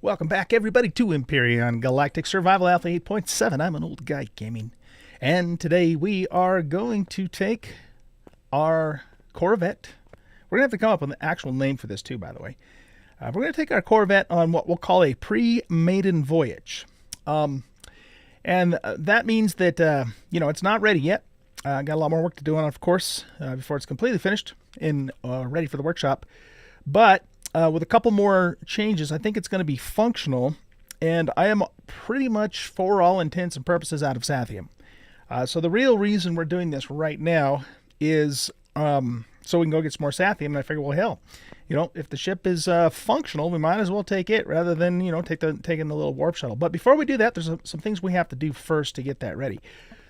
Welcome back, everybody, to Empyrion Galactic Survival Alpha 8.7. I'm an old guy gaming, and today we are going to take our Corvette. We're going to have to come up with an actual name for this, too, by the way. We're going to take our Corvette on what we'll call a Pre-Maiden Voyage. And that means that, it's not ready yet. Got a lot more work to do on it, of course, before it's completely finished and ready for the workshop. But with a couple more changes, I think it's going to be functional, and I am pretty much, for all intents and purposes, out of Sathium. So the real reason we're doing this right now is so we can go get some more Sathium, and I figure, well, hell, if the ship is functional, we might as well take it rather than, taking the little warp shuttle. But before we do that, there's some things we have to do first to get that ready.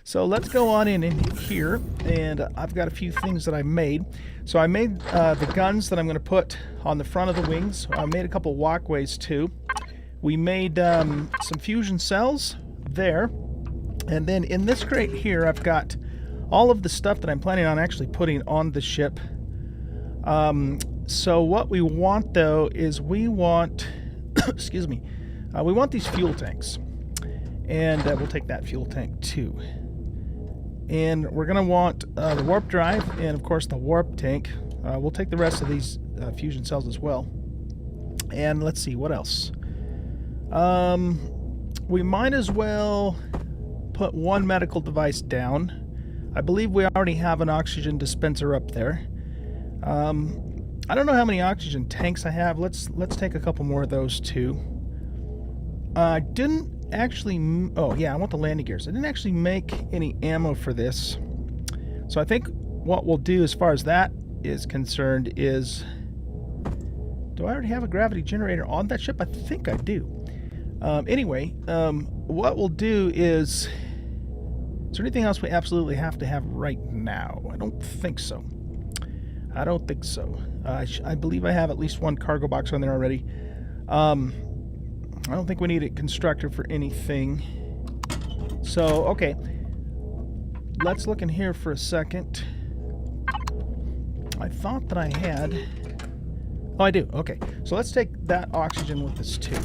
So let's go on in here, and I've got a few things that I made. So I made the guns that I'm going to put on the front of the wings. I made a couple walkways too. We made some fusion cells there. And then in this crate here, I've got all of the stuff that I'm planning on actually putting on the ship. So what we want, though, is we want, excuse me, we want these fuel tanks. And we'll take that fuel tank too. And we're going to want the warp drive and, of course, the warp tank. We'll take the rest of these fusion cells as well. And let's see, what else? We might as well put one medical device down. I believe we already have an oxygen dispenser up there. I don't know how many oxygen tanks I have. Let's take a couple more of those too. I didn't actually, oh yeah, I want the landing gears. I didn't actually make any ammo for this. So I think what we'll do as far as that is concerned is, do I already have a gravity generator on that ship? I think I do. Anyway, what we'll do is there anything else we absolutely have to have right now? I don't think so. I don't think so. I believe I have at least one cargo box on there already. I don't think we need a constructor for anything. So, okay. Let's look in here for a second. I thought that I had... Oh, I do. Okay. So let's take that oxygen with us too.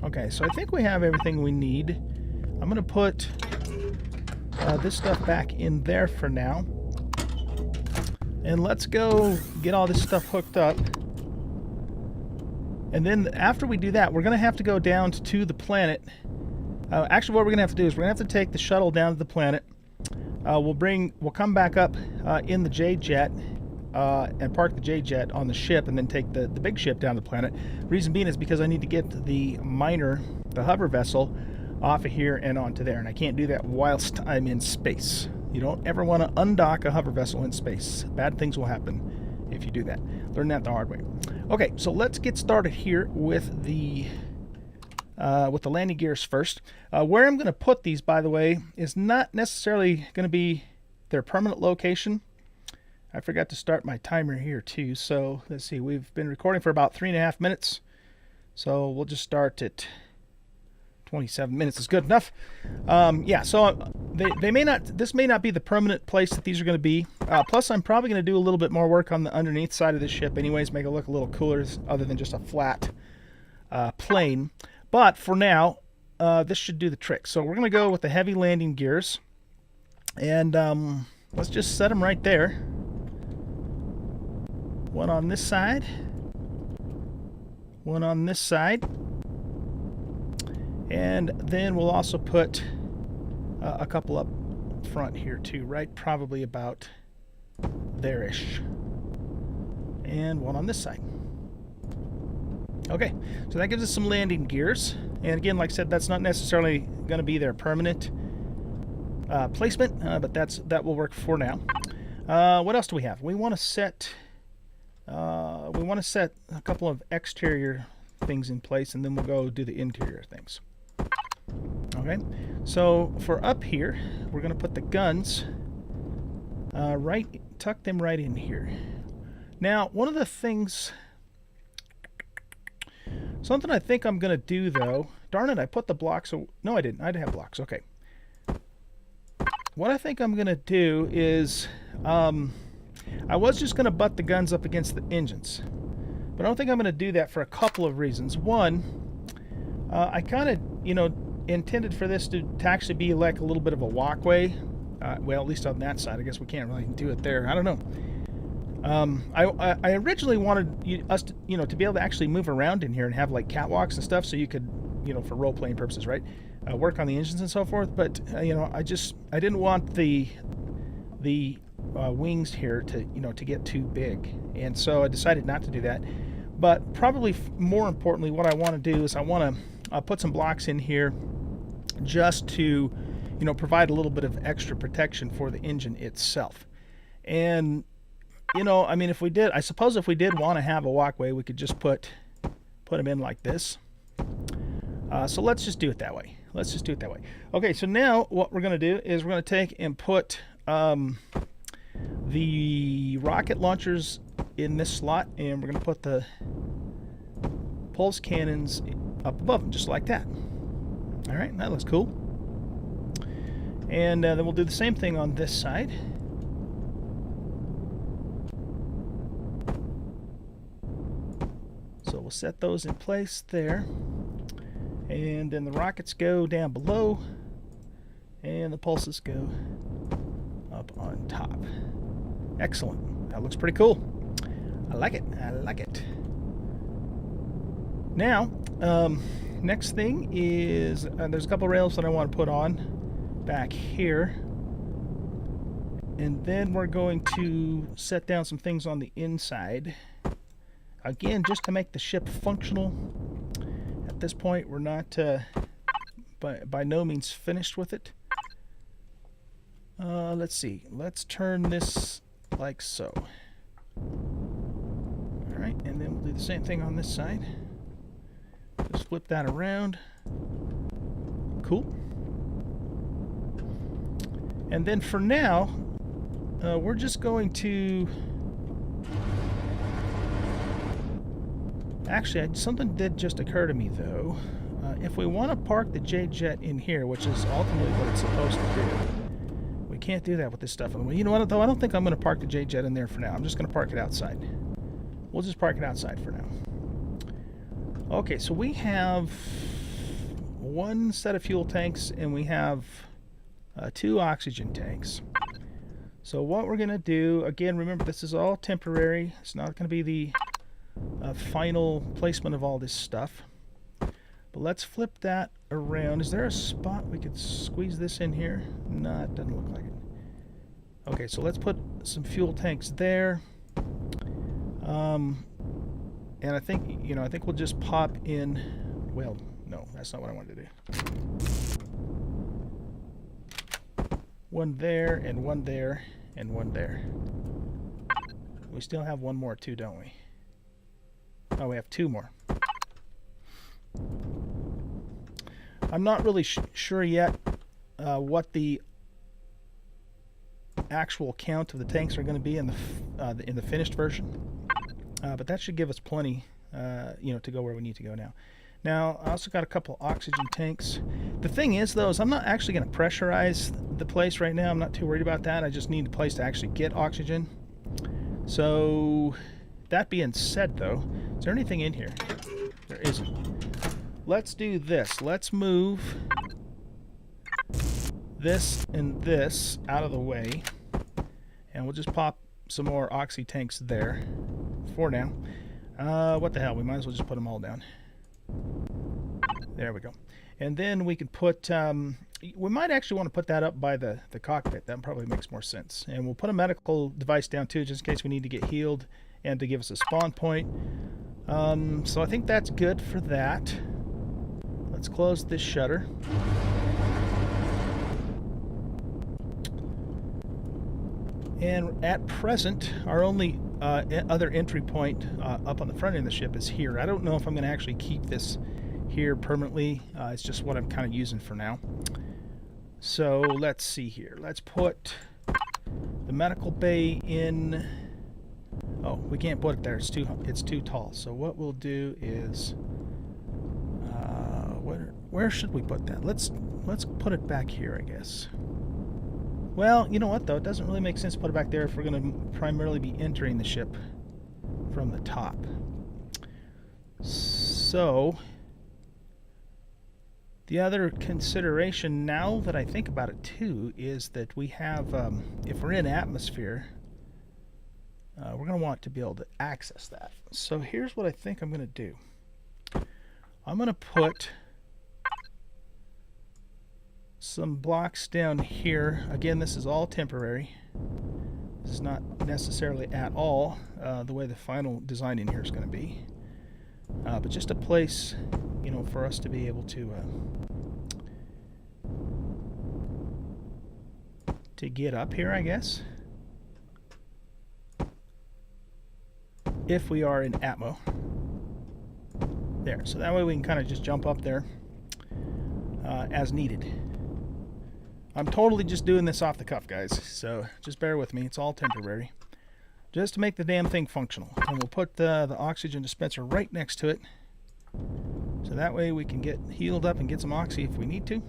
Okay, so I think we have everything we need. I'm going to put this stuff back in there for now. And let's go get all this stuff hooked up. And then after we do that, we're going to have to go down to the planet. Actually, what we're going to have to do is we're going to have to take the shuttle down to the planet. We'll come back up in the J-Jet and park the J-Jet on the ship and then take the big ship down to the planet. Reason being is because I need to get the miner, the hover vessel, off of here and onto there. And I can't do that whilst I'm in space. You don't ever want to undock a hover vessel in space. Bad things will happen if you do that. Learn that the hard way. Okay, so let's get started here with the landing gears first. Where I'm going to put these, by the way, is not necessarily going to be their permanent location. I forgot to start my timer here too. So let's see, we've been recording for about 3.5 minutes. So we'll just start at 27 minutes is good enough. Yeah, so they may not, this may not be the permanent place that these are going to be. Plus, I'm probably going to do a little bit more work on the underneath side of the ship anyways, make it look a little cooler other than just a flat plane. But for now, this should do the trick. So we're going to go with the heavy landing gears. And let's just set them right there. One on this side. One on this side. And then we'll also put a couple up front here too, right? Probably about there-ish. And one on this side. Okay, so that gives us some landing gears. And again, like I said, that's not necessarily going to be their permanent placement, but that will work for now. What else do we have? We want to set a couple of exterior things in place, and then we'll go do the interior things. Okay, so for up here, we're going to put the guns tuck them right in here. Now, one of the things, something I think I'm going to do though, darn it, I put the blocks, no I didn't, I didn't have blocks, okay. What I think I'm going to do is, I was just going to butt the guns up against the engines, but I don't think I'm going to do that for a couple of reasons. One, I kind of, intended for this to actually be like a little bit of a walkway. Well, at least on that side. I guess we can't really do it there. I don't know. I originally wanted us to, to be able to actually move around in here and have like catwalks and stuff, so you could, for role playing purposes, right? Work on the engines and so forth. But I didn't want the wings here to get too big, and so I decided not to do that. But probably more importantly, what I want to do is I want to put some blocks in here just to, provide a little bit of extra protection for the engine itself. And I mean, I suppose if we did want to have a walkway, we could just put them in like this. So let's just do it that way. Okay, so now what we're going to do is we're going to take and put the rocket launchers in this slot, and we're going to put the pulse cannons up above them, just like that. All right, that looks cool. And then we'll do the same thing on this side. So we'll set those in place there. And then the rockets go down below, and the pulses go up on top. Excellent. That looks pretty cool. I like it. Now, next thing is there's a couple rails that I want to put on back here. And then we're going to set down some things on the inside. Again, just to make the ship functional. At this point, we're not by no means finished with it. Let's see. Let's turn this like so. Alright, and then we'll do the same thing on this side. Just flip that around. Cool. And then for now, we're just going to... Actually, something did just occur to me, though. If we want to park the J-Jet in here, which is ultimately what it's supposed to do, we can't do that with this stuff. You know what, though? I don't think I'm going to park the J-Jet in there for now. I'm just going to park it outside. We'll just park it outside for now. Okay, so we have one set of fuel tanks, and we have 2 oxygen tanks. So what we're going to do, again, remember, this is all temporary. It's not going to be the final placement of all this stuff. But let's flip that around. Is there a spot we could squeeze this in here? No, it doesn't look like it. Okay, so let's put some fuel tanks there. And I think, I think we'll just pop in... Well, no, that's not what I wanted to do. One there, and one there, and one there. We still have one more too, don't we? Oh, we have 2 more. I'm not really sure yet what the actual count of the tanks are going to be in the finished version. But that should give us plenty, to go where we need to go now. Now, I also got a couple oxygen tanks. The thing is, though, is I'm not actually going to pressurize the place right now. I'm not too worried about that. I just need a place to actually get oxygen. So, that being said, though, is there anything in here? There isn't. Let's do this. Let's move this and this out of the way. And we'll just pop some more oxy tanks there for now. What the hell? We might as well just put them all down. There we go. And then we can put... we might actually want to put that up by the cockpit. That probably makes more sense. And we'll put a medical device down too, just in case we need to get healed and to give us a spawn point. So I think that's good for that. Let's close this shutter. And at present, our only other entry point up on the front end of the ship is here. I don't know if I'm going to actually keep this here permanently. It's just what I'm kind of using for now. So let's see here. Let's put the medical bay in. Oh, we can't put it there. It's too tall. So what we'll do is, where should we put that? Let's put it back here, I guess. Well, you know what, though? It doesn't really make sense to put it back there if we're going to primarily be entering the ship from the top. So, The other consideration, now that I think about it too, is that we have, if we're in atmosphere, we're going to want to be able to access that. So here's what I think I'm going to do. I'm going to put some blocks down here. Again, this is all temporary. This is not necessarily at all the way the final design in here is going to be. But just a place, you know, for us to be able to get up here, I guess. If we are in Atmo. There, so that way we can kind of just jump up there as needed. I'm totally just doing this off the cuff, guys, so just bear with me. It's all temporary. Just to make the damn thing functional. And we'll put the oxygen dispenser right next to it. So that way we can get healed up and get some oxy if we need to.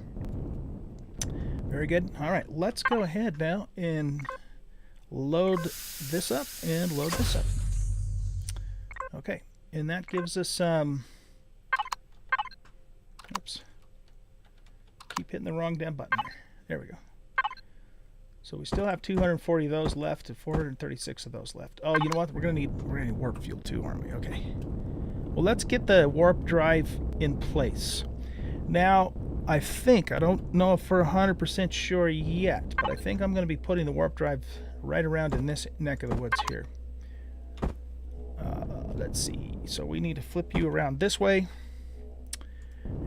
Very good. All right, let's go ahead now and load this up and load this up. Okay, and that gives us oops. Keep hitting the wrong damn button there. There we go. So we still have 240 of those left and 436 of those left. Oh, you know what? We're gonna need warp fuel too, aren't we? Okay. Well, let's get the warp drive in place. Now, I think, I don't know if we're 100% sure yet, but I think I'm going to be putting the warp drive right around in this neck of the woods here. Let's see. So we need to flip you around this way.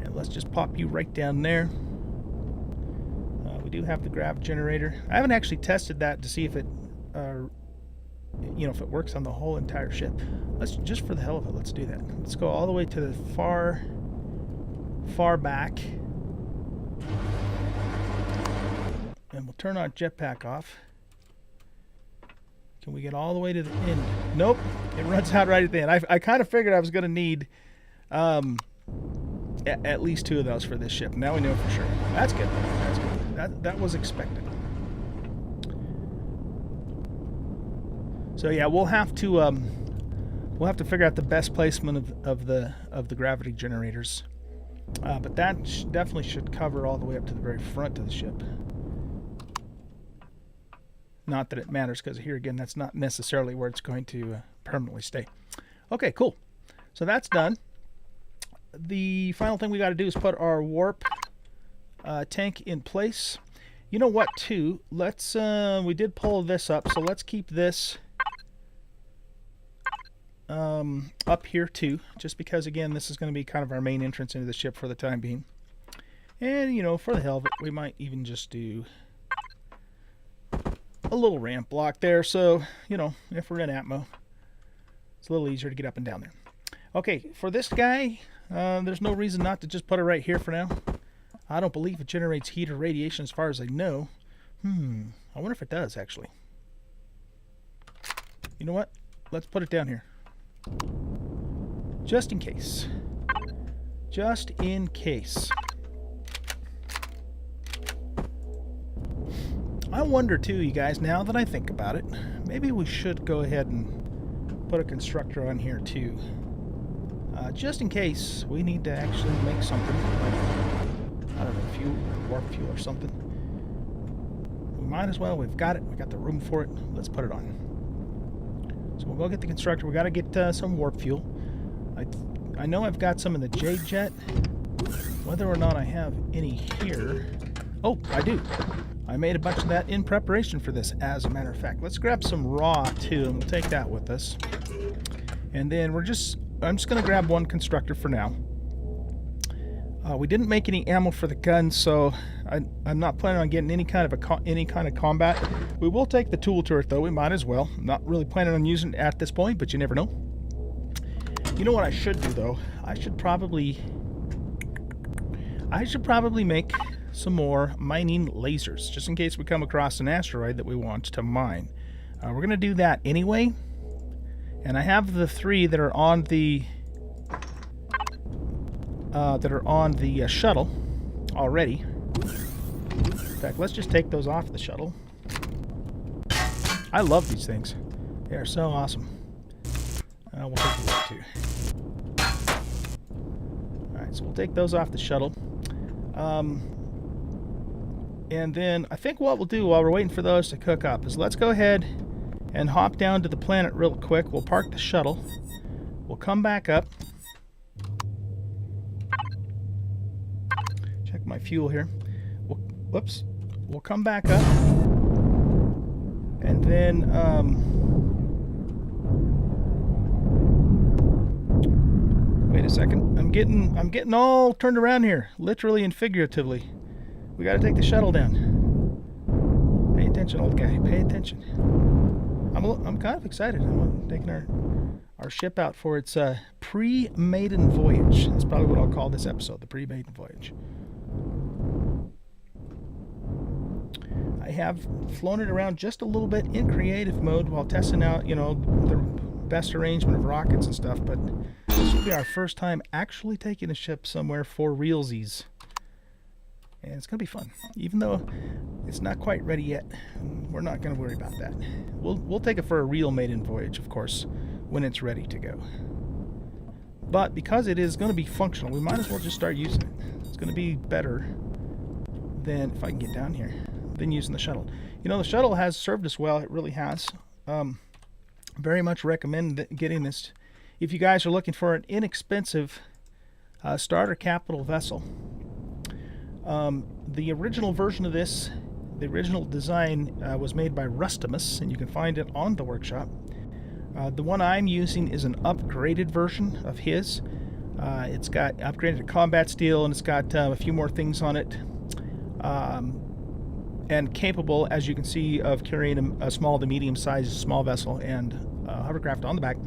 And let's just pop you right down there. We do have the grav generator. I haven't actually tested that to see if it, you know, if it works on the whole entire ship. Let's, just for the hell of it, let's do that. Let's go all the way to the far back. And we'll turn our jetpack off. Can we get all the way to the end? Nope. It runs out right at the end. I kind of figured I was going to need at least 2 of those for this ship. Now we know for sure. That's good. That's good. That was expected. So yeah, we'll have to figure out the best placement of the gravity generators. But that definitely should cover all the way up to the very front of the ship. Not that it matters, because here again, that's not necessarily where it's going to permanently stay. Okay, cool. So that's done. The final thing we got to do is put our warp tank in place. You know what, too? Let's, we did pull this up, so let's keep this up here, too. Just because, again, this is going to be kind of our main entrance into the ship for the time being. And, you know, for the hell of it, we might even just do a little ramp block there, so, you know, if we're in Atmo, it's a little easier to get up and down there. Okay, for this guy, there's no reason not to just put it right here for now. I don't believe it generates heat or radiation as far as I know. I wonder if it does, actually. You know what? Let's put it down here. Just in case. Just in case. I wonder too, you guys, now that I think about it, maybe we should go ahead and put a constructor on here too. Just in case we need to actually make something like, I don't know, fuel, warp fuel or something. We might as well, we've got it, we got the room for it, let's put it on. So we'll go get the constructor, we got to get some warp fuel. I know I've got some in the J-Jet. Whether or not I have any here. Oh, I do. I made a bunch of that in preparation for this, as a matter of fact. Let's grab some raw, too, and we'll take that with us. And then I'm just going to grab one constructor for now. We didn't make any ammo for the gun, so I'm not planning on getting any kind of combat. We will take the tool turret, though. We might as well. I'm not really planning on using it at this point, but you never know. You know what I should do, though? I should probably make some more mining lasers, just in case we come across an asteroid that we want to mine. We're going to do that anyway, and I have the 3 that are on the shuttle already. In fact, let's just take those off the shuttle. I love these things. They are so awesome. We'll take those too. Alright, so we'll take those off the shuttle. And then I think what we'll do while we're waiting for those to cook up is let's go ahead and hop down to the planet real quick. We'll park the shuttle. We'll come back up. Check my fuel here. Whoops. We'll come back up. And then wait a second. I'm getting all turned around here, literally and figuratively. We got to take the shuttle down. Pay attention, old guy. Pay attention. I'm kind of excited. I'm taking our ship out for its pre-maiden voyage. That's probably what I'll call this episode, the pre-maiden voyage. I have flown it around just a little bit in creative mode while testing out, you know, the best arrangement of rockets and stuff, but this will be our first time actually taking a ship somewhere for realsies. And it's going to be fun. Even though it's not quite ready yet, we're not going to worry about that. We'll take it for a real maiden voyage, of course, when it's ready to go. But because it is going to be functional, we might as well just start using it. It's going to be better than, if I can get down here, than using the shuttle. You know, the shuttle has served us well. It really has. Very much recommend getting this. If you guys are looking for an inexpensive starter capital vessel, the original version of this, the original design was made by Rustimus, and you can find it on the workshop. The one I'm using is an upgraded version of his. It's got upgraded combat steel, and it's got a few more things on it. And capable, as you can see, of carrying a small to medium-sized small vessel and hovercraft on the back.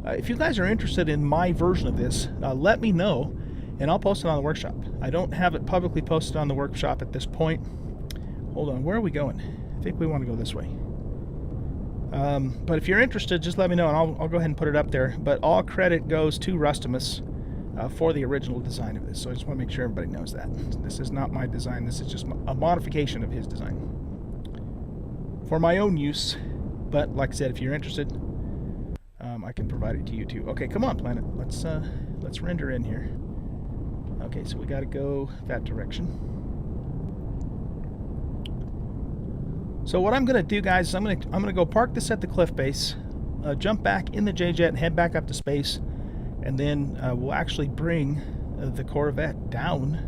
If you guys are interested in my version of this, let me know, and I'll post it on the workshop. I don't have it publicly posted on the workshop at this point. Hold on, where are we going? I think we want to go this way. But if you're interested, just let me know, and I'll go ahead and put it up there. But all credit goes to Rustimus for the original design of this. So I just want to make sure everybody knows that. This is not my design. This is just a modification of his design for my own use. But like I said, if you're interested, I can provide it to you too. Okay, come on, planet. Let's render in here. Okay, so we got to go that direction. So what I'm going to do, guys, is I'm going to go park this at the cliff base, jump back in the J-Jet and head back up to space, and then we'll actually bring the Corvette down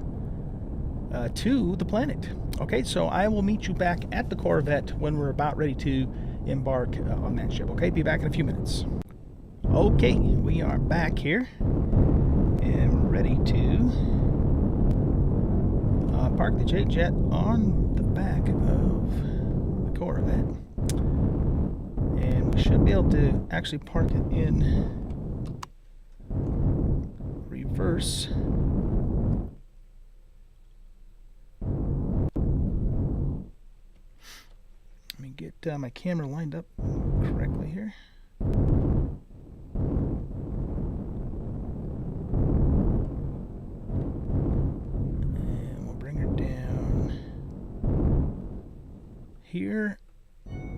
to the planet. Okay, so I will meet you back at the Corvette when we're about ready to embark on that ship. Okay, be back in a few minutes. Okay, we are back here and ready to park the J-Jet on the back of the Corvette, and we should be able to actually park it in reverse. Let me get my camera lined up correctly here. Here,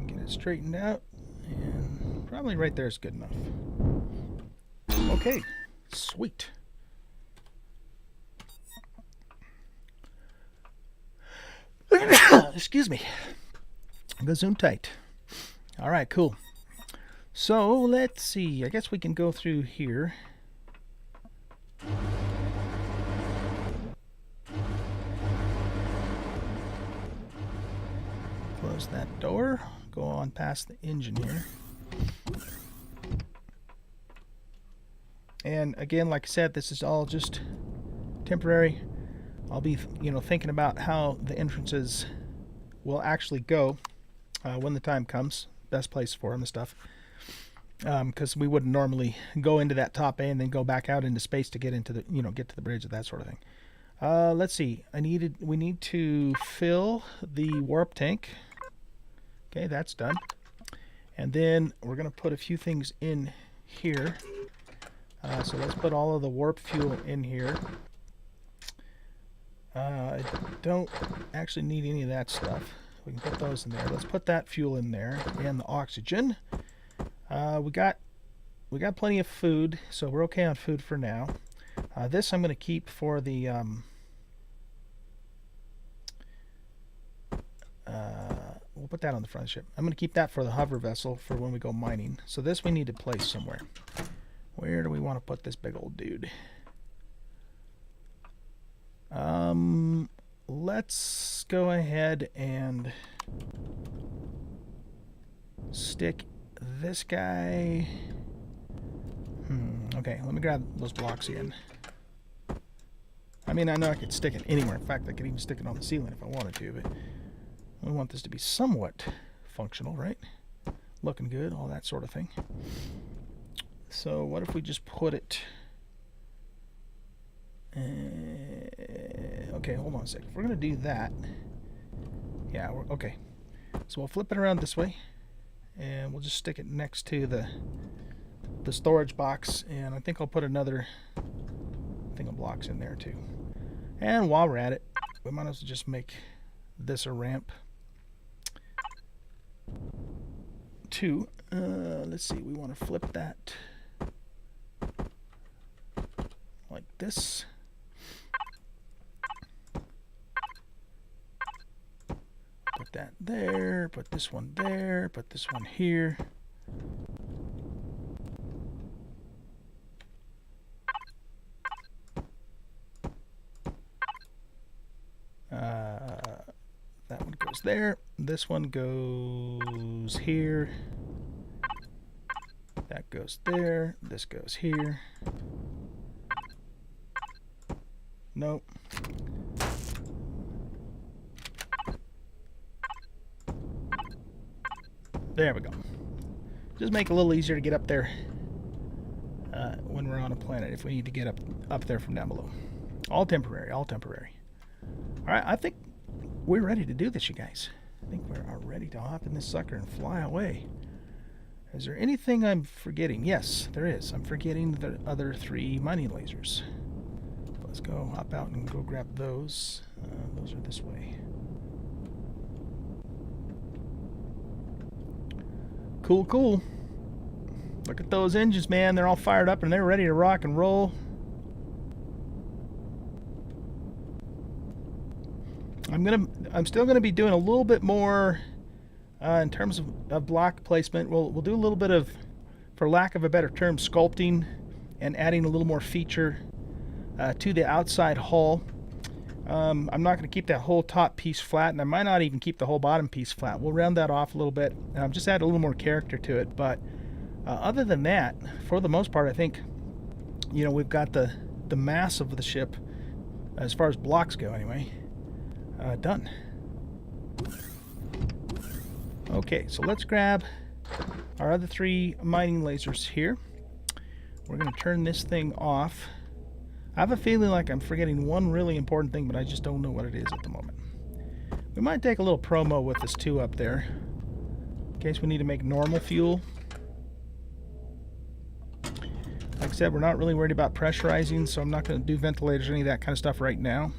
get it straightened out, and probably right there is good enough. Okay, sweet. Excuse me. Go zoom tight. All right, cool. So let's see. I guess we can go through here. Close that door, go on past the engine here. And again, like I said, this is all just temporary. I'll be, thinking about how the entrances will actually go when the time comes. Best place for them and stuff. Because we wouldn't normally go into that top A and then go back out into space to get into the, get to the bridge or that sort of thing. Let's see. We need to fill the warp tank. Okay, that's done. And then we're going to put a few things in here. So let's put all of the warp fuel in here. I don't actually need any of that stuff. We can put those in there. Let's put that fuel in there and the oxygen. We got plenty of food, so we're okay on food for now. This I'm going to keep for the We'll put that on the front of the ship. I'm going to keep that for the hover vessel for when we go mining. So this we need to place somewhere. Where do we want to put this big old dude? Let's go ahead and stick this guy. Okay, let me grab those blocks again. I mean, I know I could stick it anywhere. In fact, I could even stick it on the ceiling if I wanted to, but we want this to be somewhat functional, right? Looking good, all that sort of thing. So what if we just put it... okay, hold on a second. If we're going to do that... Yeah, okay. So we'll flip it around this way, and we'll just stick it next to the storage box, and I think I'll put another thing of blocks in there too. And while we're at it, we might as well just make this a ramp too. Let's see, we want to flip that like this. Put that there, put this one there, put this one here. That one goes there. This one goes here. That goes there. This goes here. Nope. There we go. Just make it a little easier to get up there when we're on a planet, if we need to get up there from down below. All temporary, all temporary. All right, I think we're ready to do this, you guys. I think we're ready to hop in this sucker and fly away. Is there anything I'm forgetting? Yes, there is. I'm forgetting the other 3 mining lasers. Let's go hop out and go grab those. Those are this way. Cool, cool. Look at those engines, man. They're all fired up and they're ready to rock and roll. I'm still gonna be doing a little bit more in terms of block placement. We'll do a little bit of, for lack of a better term, sculpting and adding a little more feature to the outside hull. I'm not going to keep that whole top piece flat, and I might not even keep the whole bottom piece flat. We'll round that off a little bit, just add a little more character to it. But other than that, for the most part, I think, you know, we've got the mass of the ship, as far as blocks go anyway, done. Okay, so let's grab our other 3 mining lasers here. We're going to turn this thing off. I have a feeling like I'm forgetting one really important thing, but I just don't know what it is at the moment. We might take a little promo with this too up there, in case we need to make normal fuel. Like I said, we're not really worried about pressurizing, so I'm not going to do ventilators or any of that kind of stuff right now.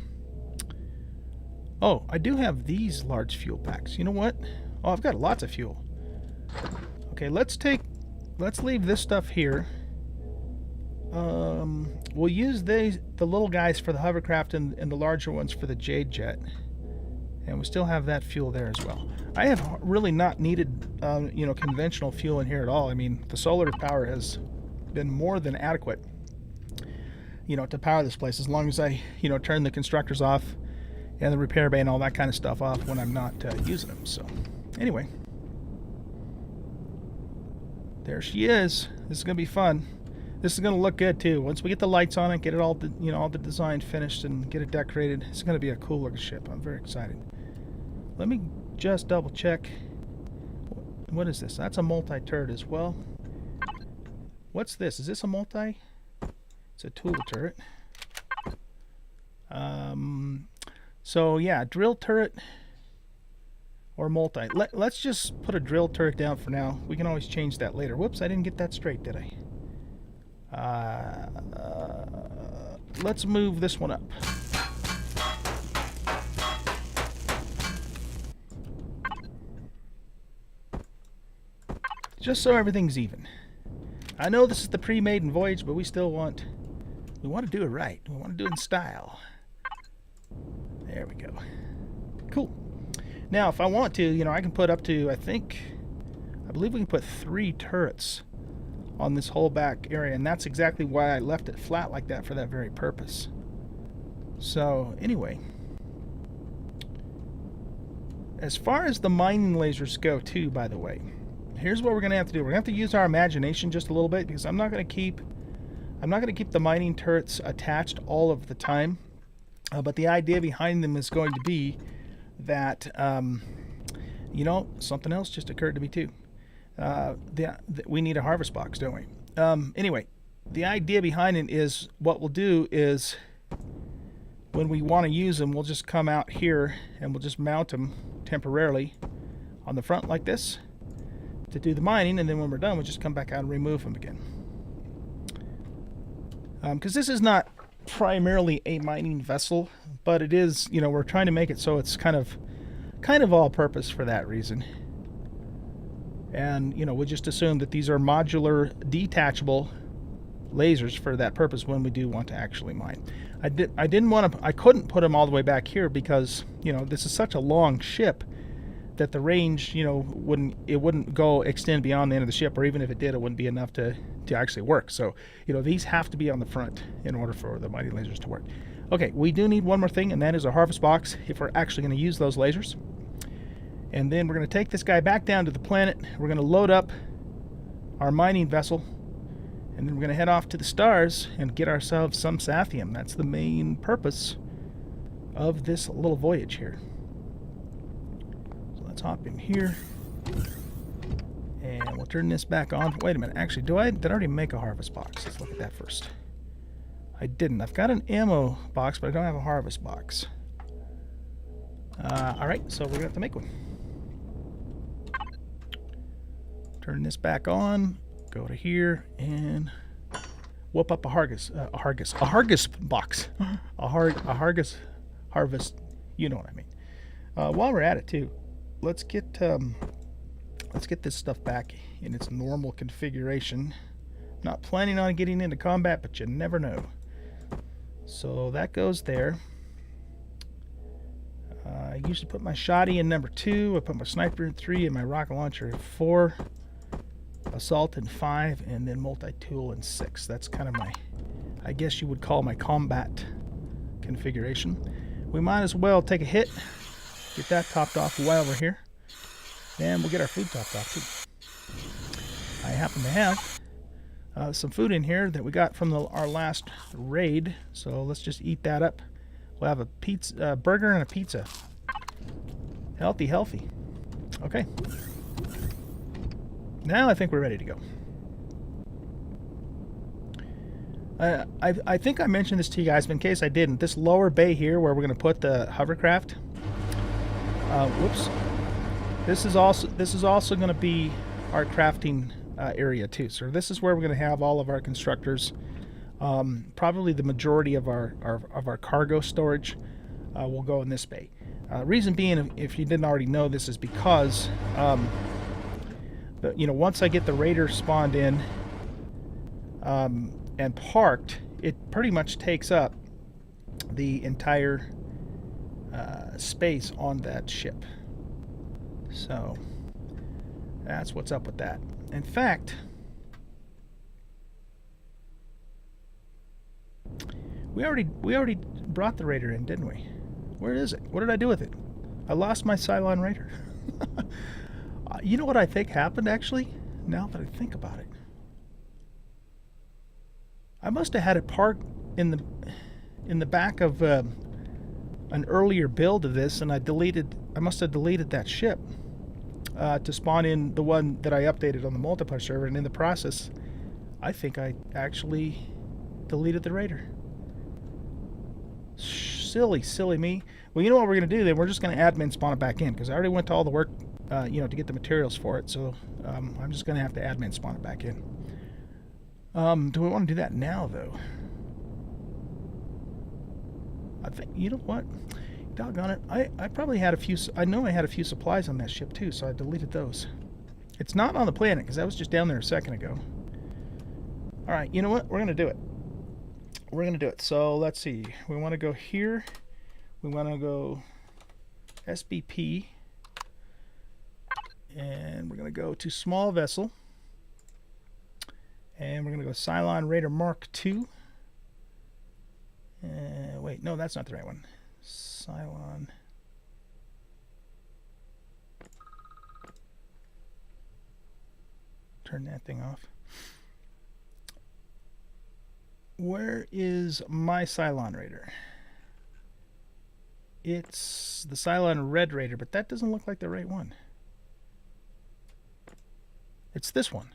Oh, I do have these large fuel packs. You know what? Oh, I've got lots of fuel. Okay, let's leave this stuff here. We'll use the little guys for the hovercraft and the larger ones for the Jade Jet. And we still have that fuel there as well. I have really not needed, you know, conventional fuel in here at all. I mean, the solar power has been more than adequate, you know, to power this place, as long as I, you know, turn the constructors off and the repair bay and all that kind of stuff off when I'm not using them. So, anyway. There she is. This is going to be fun. This is going to look good too. Once we get the lights on it, get it all, you know, all the design finished and get it decorated, it's going to be a cool looking ship. I'm very excited. Let me just double check. What is this? That's a multi-turret as well. What's this? Is this a multi? It's a tool turret. So yeah, drill turret or multi. Let's just put a drill turret down for now. We can always change that later. Whoops, I didn't get that straight, did I? Let's move this one up. Just so everything's even. I know this is the pre-Maiden Voyage, but we want to do it right. We want to do it in style. There we go. Cool. Now, if I want to, you know, I can put up to, I believe we can put 3 turrets on this whole back area, and that's exactly why I left it flat like that, for that very purpose. So, anyway, as far as the mining lasers go, too, by the way, here's what we're going to have to do. We're going to have to use our imagination just a little bit, because I'm not going to keep the mining turrets attached all of the time. But the idea behind them is going to be that, you know, something else just occurred to me too. We need a harvest box, don't we? Anyway, the idea behind it is, what we'll do is, when we want to use them, we'll just come out here and we'll just mount them temporarily on the front like this to do the mining, and then when we're done, we'll just come back out and remove them again. Because this is not primarily a mining vessel, but it is, you know, we're trying to make it so it's kind of all-purpose for that reason. And, you know, we just assume that these are modular, detachable lasers for that purpose when we do want to actually mine. I couldn't put them all the way back here because, you know, this is such a long ship that the range, you know, wouldn't go extend beyond the end of the ship, or even if it did, it wouldn't be enough to actually work. So, you know, these have to be on the front in order for the mighty lasers to work. Okay, we do need one more thing, and that is a harvest box if we're actually going to use those lasers. And then we're going to take this guy back down to the planet. We're going to load up our mining vessel, and then we're going to head off to the stars and get ourselves some Sathium. That's the main purpose of this little voyage here. So let's hop in here, and we'll turn this back on. Wait a minute, actually, did I already make a harvest box? Let's look at that first. I didn't. I've got an ammo box, but I don't have a harvest box. Alright, so we're going to have to make one. Turn this back on, go to here, and whoop up a Hargus box. a Hargus harvest, you know what I mean. While we're at it too, let's get this stuff back in its normal configuration. Not planning on getting into combat, but you never know. So that goes there. I usually put my shotty in number 2. I put my sniper in 3, and my rocket launcher in 4. Assault in 5, and then multi-tool in 6. That's kind of my, I guess you would call my combat configuration. We might as well take a hit, get that topped off while we're here, and we'll get our food topped off too. I happen to have some food in here that we got from our last raid, so let's just eat that up. We'll have a pizza, burger and a pizza. Healthy, healthy. Okay. Now I think we're ready to go. I think I mentioned this to you guys, but in case I didn't, this lower bay here where we're going to put the hovercraft. Whoops. This is also going to be our crafting area too. So this is where we're going to have all of our constructors. Probably the majority of our cargo storage will go in this bay. Reason being, if you didn't already know, this is because you know, once I get the Raider spawned in and parked, it pretty much takes up the entire space on that ship. So that's what's up with that. In fact, we already brought the Raider in, didn't we? Where is it? What did I do with it? I lost my Cylon Raider. You know what I think happened, actually? Now that I think about it, I must have had it parked in the back of an earlier build of this, and I must have deleted that ship to spawn in the one that I updated on the multiplayer server, and in the process, I think I actually deleted the Raider. Silly me. Well, you know what we're going to do then? We're just going to admin spawn it back in, because I already went to all the work, you know, to get the materials for it. So I'm just going to have to admin spawn it back in. Do we want to do that now, though? I think, you know what? Doggone it. I probably had a few. I know I had a few supplies on that ship too, so I deleted those. It's not on the planet because I was just down there a second ago. All right, you know what? We're going to do it. We're going to do it. So let's see. We want to go here. We want to go SBP. And we're going to go to small vessel. And we're going to go Cylon Raider Mark II. Wait, no, that's not the right one. Cylon. Turn that thing off. Where is my Cylon Raider? It's the Cylon Red Raider, but that doesn't look like the right one. It's this one.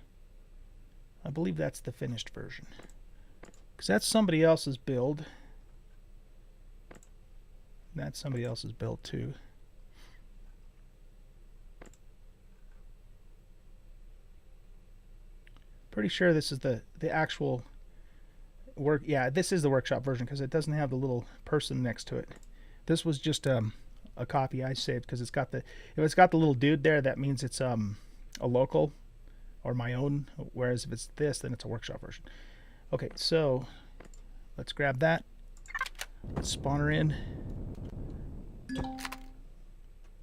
I believe that's the finished version. Because that's somebody else's build. That's somebody else's build too. Pretty sure this is the actual work. Yeah, this is the workshop version because it doesn't have the little person next to it. This was just a copy I saved because it's got the, if it's got the little dude there, that means it's a local or my own, whereas if it's this, then it's a workshop version. Okay, so let's grab that. Let's spawn her in.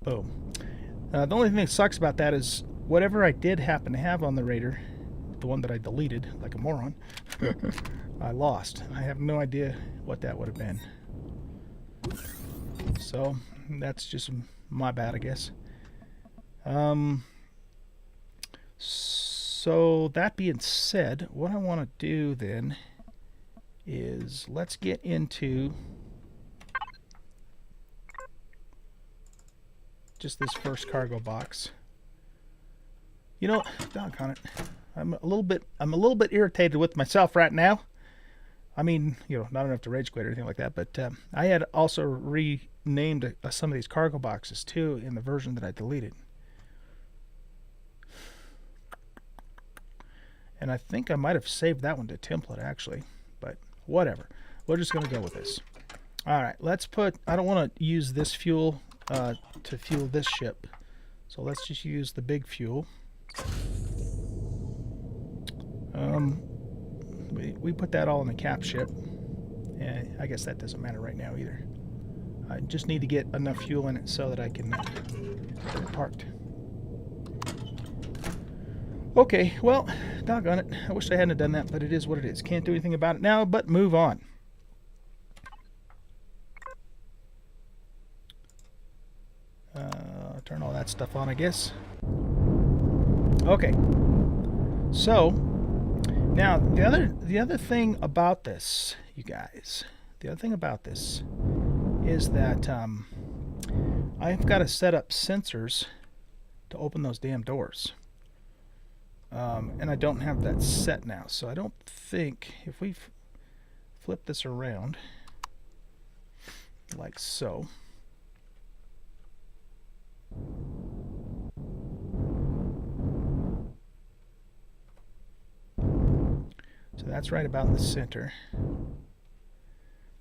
Boom. The only thing that sucks about that is whatever I did happen to have on the Raider, the one that I deleted like a moron, I lost. I have no idea what that would have been. So that's just my bad, I guess. So that being said, what I want to do then is let's get into just this first cargo box. You know, doggone it, I'm a little bit irritated with myself right now. I mean, you know, not enough to rage quit or anything like that, but I had also renamed some of these cargo boxes too in the version that I deleted. And I think I might have saved that one to template actually, but whatever. We're just going to go with this. All right, let's put, I don't want to use this fuel to fuel this ship. So let's just use the big fuel. We put that all in the cap ship. And I guess that doesn't matter right now either. I just need to get enough fuel in it so that I can get it parked. Okay, well, doggone it. I wish I hadn't done that, but it is what it is. Can't do anything about it now, but move on. Turn all that stuff on, I guess. Okay. So, now the other thing about this, you guys, the other thing about this is that I've got to set up sensors to open those damn doors. And I don't have that set now, so I don't think if we flip this around like so. So that's right about in the center.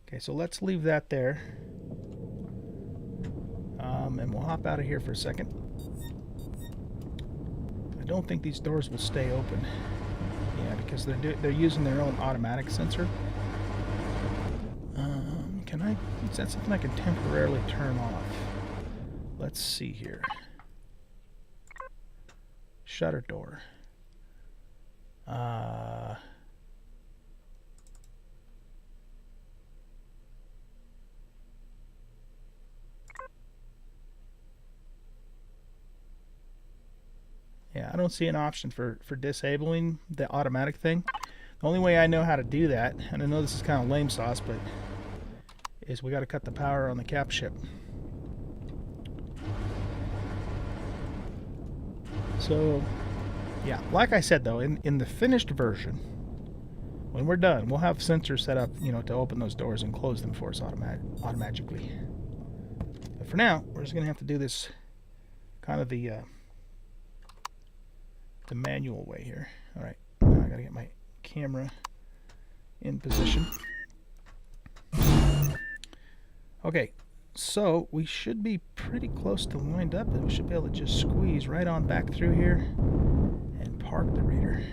Okay, so let's leave that there. And we'll hop out of here for a second. I don't think these doors will stay open. Yeah, because they're using their own automatic sensor. Is that something I can temporarily turn off? Let's see here. Shutter door. Yeah, I don't see an option for disabling the automatic thing. The only way I know how to do that, and I know this is kind of lame sauce, but is we got to cut the power on the cap ship. So, yeah, like I said though, in the finished version, when we're done, we'll have sensors set up, you know, to open those doors and close them for us automatically. But for now, we're just gonna have to do this kind of the manual way here. All right, now I gotta get my camera in position. Okay, so we should be pretty close to lined up, and we should be able to just squeeze right on back through here and park the Raider.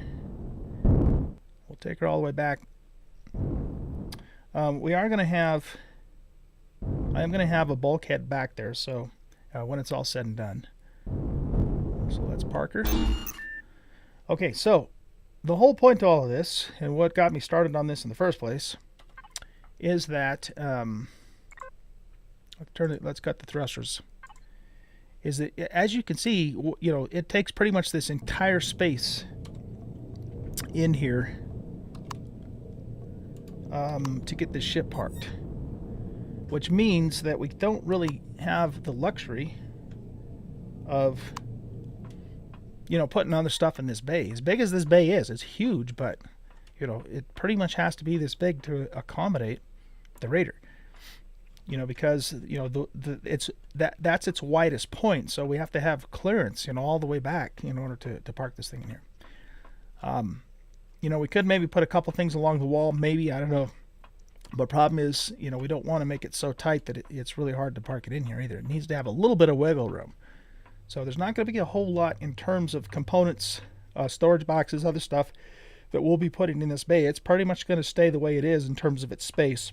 We'll take her all the way back. We are going to have, I am going to have a bulkhead back there, so when it's all said and done. So that's Parker. Okay, so the whole point to all of this, and what got me started on this in the first place, is that let's cut the thrusters. Is that, as you can see, you know, it takes pretty much this entire space in here to get this ship parked, which means that we don't really have the luxury of, you know, putting other stuff in this bay. As big as this bay is, it's huge, but, you know, it pretty much has to be this big to accommodate the Raider. You know, because, you know, that's its widest point, so we have to have clearance, you know, all the way back in order to park this thing in here. You know, we could maybe put a couple things along the wall, maybe, I don't know. But problem is, you know, we don't want to make it so tight that it's really hard to park it in here either. It needs to have a little bit of wiggle room. So there's not going to be a whole lot in terms of components, storage boxes, other stuff that we'll be putting in this bay. It's pretty much going to stay the way it is in terms of its space.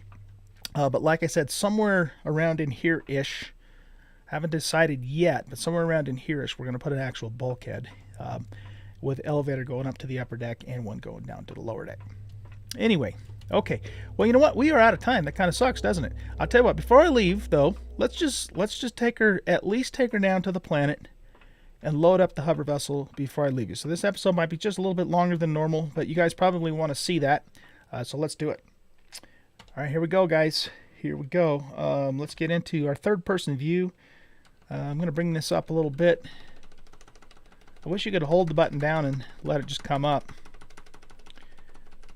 But like I said, somewhere around in here-ish, haven't decided yet, but somewhere around in here-ish, we're going to put an actual bulkhead with elevator going up to the upper deck and one going down to the lower deck. Anyway, okay. Well, you know what? We are out of time. That kind of sucks, doesn't it? I'll tell you what. Before I leave, though, let's just take her, at least take her down to the planet and load up the hover vessel before I leave you. So this episode might be just a little bit longer than normal, but you guys probably want to see that. So let's do it. All right, here we go, guys. Here we go. Let's get into our third-person view. I'm going to bring this up a little bit. I wish you could hold the button down and let it just come up.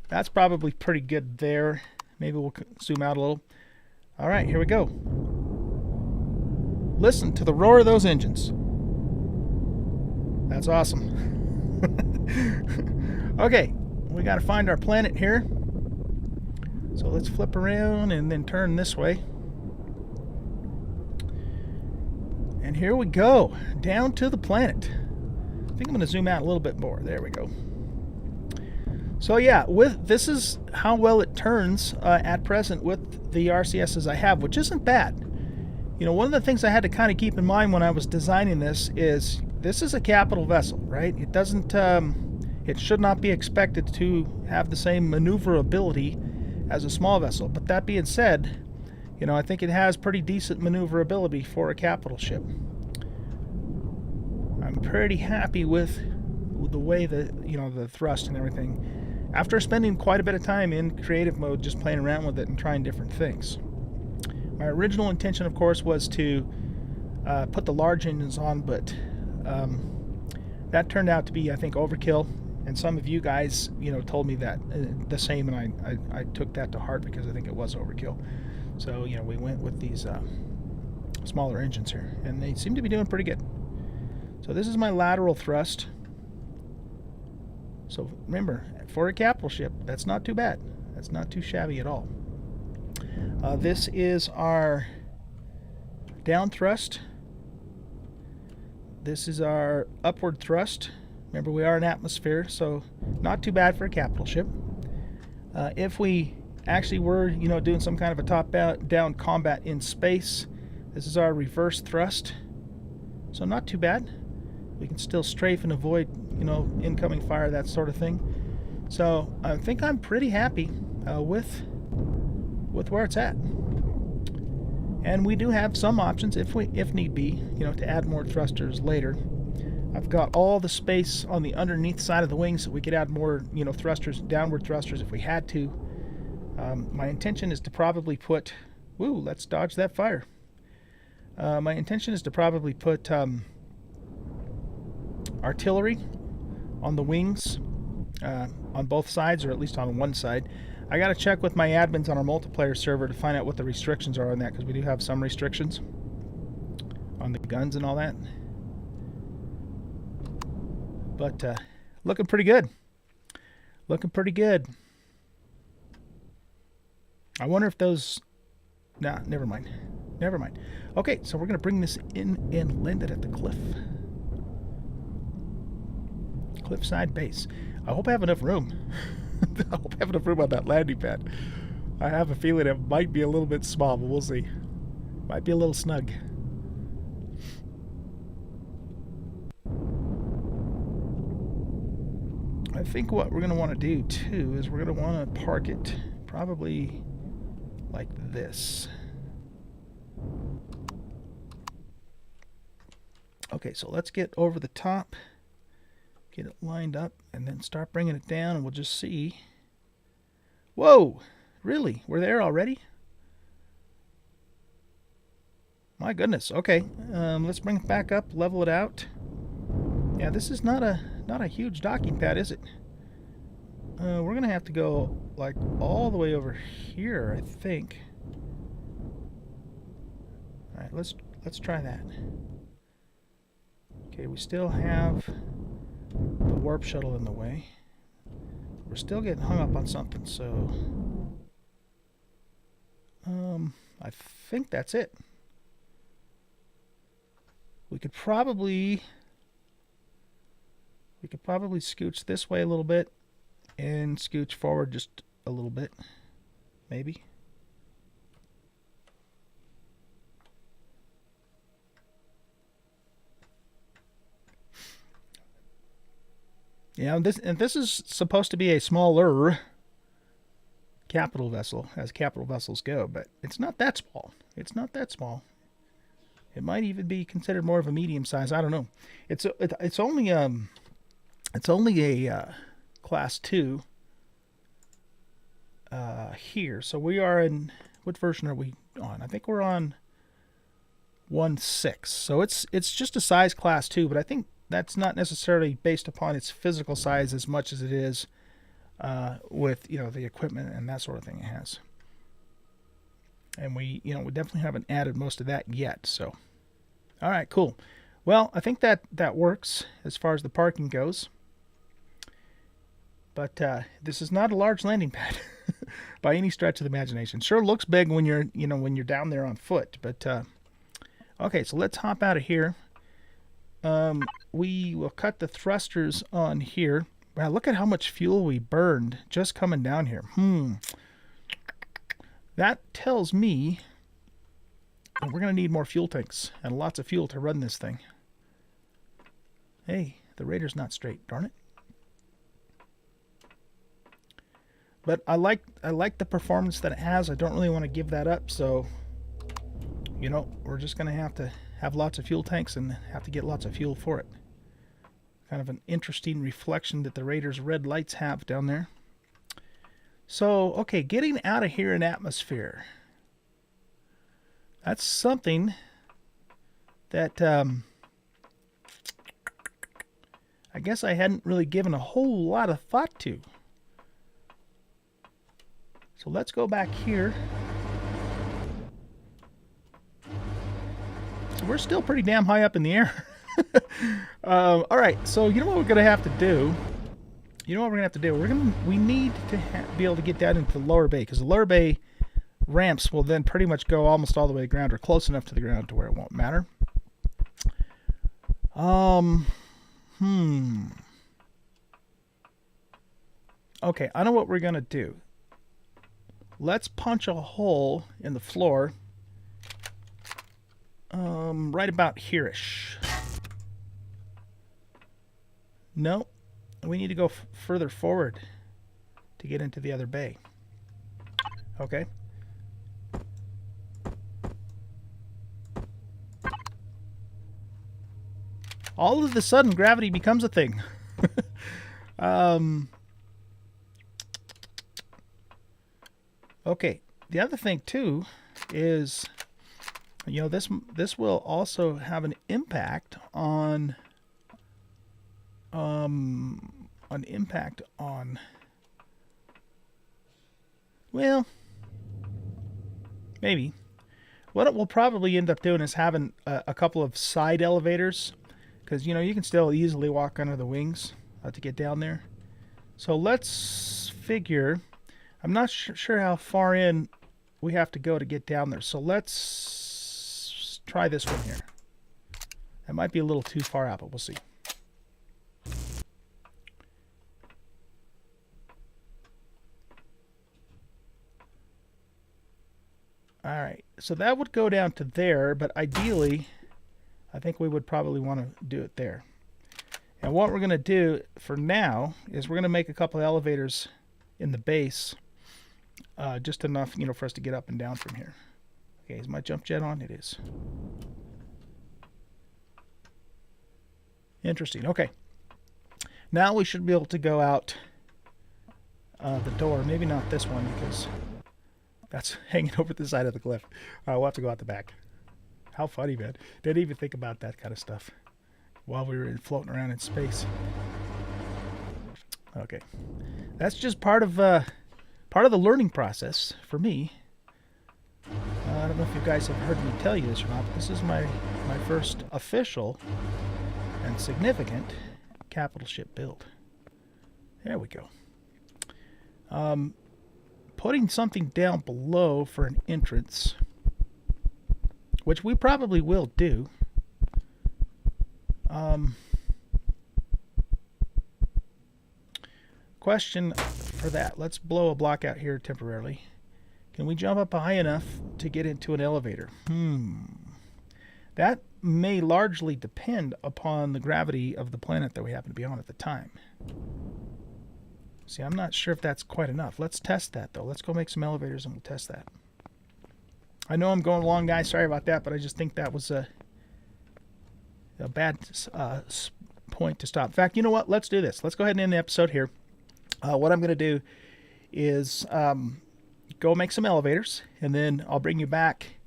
That's probably pretty good there. Maybe we'll zoom out a little. All right, here we go. Listen to the roar of those engines. That's awesome. Okay, we got to find our planet here. So let's flip around and then turn this way. And here we go, down to the planet. I think I'm going to zoom out a little bit more. There we go. So yeah, this is how well it turns at present with the RCSs I have, which isn't bad. You know, one of the things I had to kind of keep in mind when I was designing this is a capital vessel, right? It doesn't, it should not be expected to have the same maneuverability as a small vessel. But that being said, you know, I think it has pretty decent maneuverability for a capital ship. I'm pretty happy with the way the thrust and everything, after spending quite a bit of time in creative mode just playing around with it and trying different things. My original intention, of course, was to put the large engines on, but that turned out to be, I think, overkill. And some of you guys, you know, told me that the same, and I took that to heart because I think it was overkill. So, you know, we went with these smaller engines here, and they seem to be doing pretty good. So this is my lateral thrust. So remember, for a capital ship, that's not too bad. That's not too shabby at all. This is our down thrust. This is our upward thrust. Remember, we are an atmosphere, so not too bad for a capital ship. If we actually were, you know, doing some kind of a top-down combat in space, this is our reverse thrust. So not too bad. We can still strafe and avoid, you know, incoming fire, that sort of thing. So I think I'm pretty happy with where it's at. And we do have some options, if need be, you know, to add more thrusters later. I've got all the space on the underneath side of the wings so we could add more, you know, thrusters, downward thrusters if we had to. My intention is to probably put... Woo, let's dodge that fire. My intention is to probably put artillery on the wings, on both sides, or at least on one side. I got to check with my admins on our multiplayer server to find out what the restrictions are on that, because we do have some restrictions on the guns and all that. But looking pretty good. Looking pretty good. I wonder if those... Nah, never mind. Never mind. Okay, so we're going to bring this in and land it at the cliff. Cliffside base. I hope I have enough room. I hope I have enough room on that landing pad. I have a feeling it might be a little bit small, but we'll see. Might be a little snug. I think what we're going to want to do too is we're going to want to park it probably like this. Okay, so let's get over the top, get it lined up, and then start bringing it down, and we'll just see. Whoa! Really? We're there already? My goodness. Okay, let's bring it back up, level it out. Yeah, this is not a huge docking pad, is it? We're gonna have to go like all the way over here, I think. All right, let's try that. Okay, we still have the warp shuttle in the way. We're still getting hung up on something, so I think that's it. We could probably scooch this way a little bit and scooch forward just a little bit, maybe. Yeah, this is supposed to be a smaller capital vessel, as capital vessels go, but it's not that small. It's not that small. It might even be considered more of a medium size. I don't know. It's only a class 2 here. So we are in, what version are we on? I think we're on 1.6. So it's just a size class 2, but I think that's not necessarily based upon its physical size as much as it is with, you know, the equipment and that sort of thing it has. And we definitely haven't added most of that yet. So, all right, cool. Well, I think that works as far as the parking goes. But this is not a large landing pad by any stretch of the imagination. Sure looks big when you're down there on foot. But okay, so let's hop out of here. We will cut the thrusters on here. Wow, look at how much fuel we burned just coming down here. That tells me that we're going to need more fuel tanks and lots of fuel to run this thing. Hey, the radar's not straight, darn it. But I like the performance that it has. I don't really want to give that up, so you know, we're just going to have lots of fuel tanks and have to get lots of fuel for it. Kind of an interesting reflection that the radar's red lights have down there. So, okay, getting out of here in atmosphere. That's something that I guess I hadn't really given a whole lot of thought to. So let's go back here. So we're still pretty damn high up in the air. All right, so you know what we're going to have to do? We need to be able to get down into the lower bay, because the lower bay ramps will then pretty much go almost all the way to the ground, or close enough to the ground to where it won't matter. Okay, I know what we're going to do. Let's punch a hole in the floor right about here-ish. No, we need to go further forward to get into the other bay. Okay. All of a sudden, gravity becomes a thing. Okay, the other thing too is, you know, this will also have an impact on well, maybe. What it will probably end up doing is having a couple of side elevators, because, you know, you can still easily walk under the wings to get down there. So let's figure, I'm not sure how far in we have to go to get down there. So let's try this one here. That might be a little too far out, but we'll see. Alright, so that would go down to there, but ideally, I think we would probably want to do it there. And what we're going to do for now is we're going to make a couple of elevators in the base, just enough, for us to get up and down from here. Okay, is my jump jet on? It is. Interesting. Okay. Now we should be able to go out the door. Maybe not this one because that's hanging over the side of the cliff. We'll have to go out the back. How funny, man. Didn't even think about that kind of stuff while we were floating around in space. Okay. That's just part of the learning process for me. I don't know if you guys have heard me tell you this or not, but this is my first official and significant capital ship build. There we go. Putting something down below for an entrance, which we probably will do. Question for that. Let's blow a block out here temporarily. Can we jump up high enough to get into an elevator? That may largely depend upon the gravity of the planet that we happen to be on at the time. See, I'm not sure if that's quite enough. Let's test that, though. Let's go make some elevators and we'll test that. I know I'm going long, guys. Sorry about that, but I just think that was a bad point to stop. In fact, you know what? Let's do this. Let's go ahead and end the episode here. What I'm going to do is go make some elevators, and then I'll bring you back,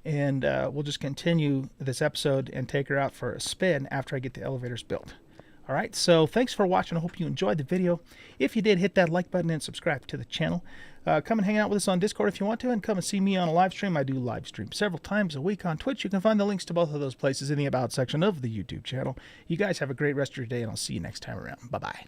and we'll just continue this episode and take her out for a spin after I get the elevators built. All right, so thanks for watching. I hope you enjoyed the video. If you did, hit that like button and subscribe to the channel. Come and hang out with us on Discord if you want to, and come and see me on a live stream. I do live stream several times a week on Twitch. You can find the links to both of those places in the About section of the YouTube channel. You guys have a great rest of your day, and I'll see you next time around. Bye-bye.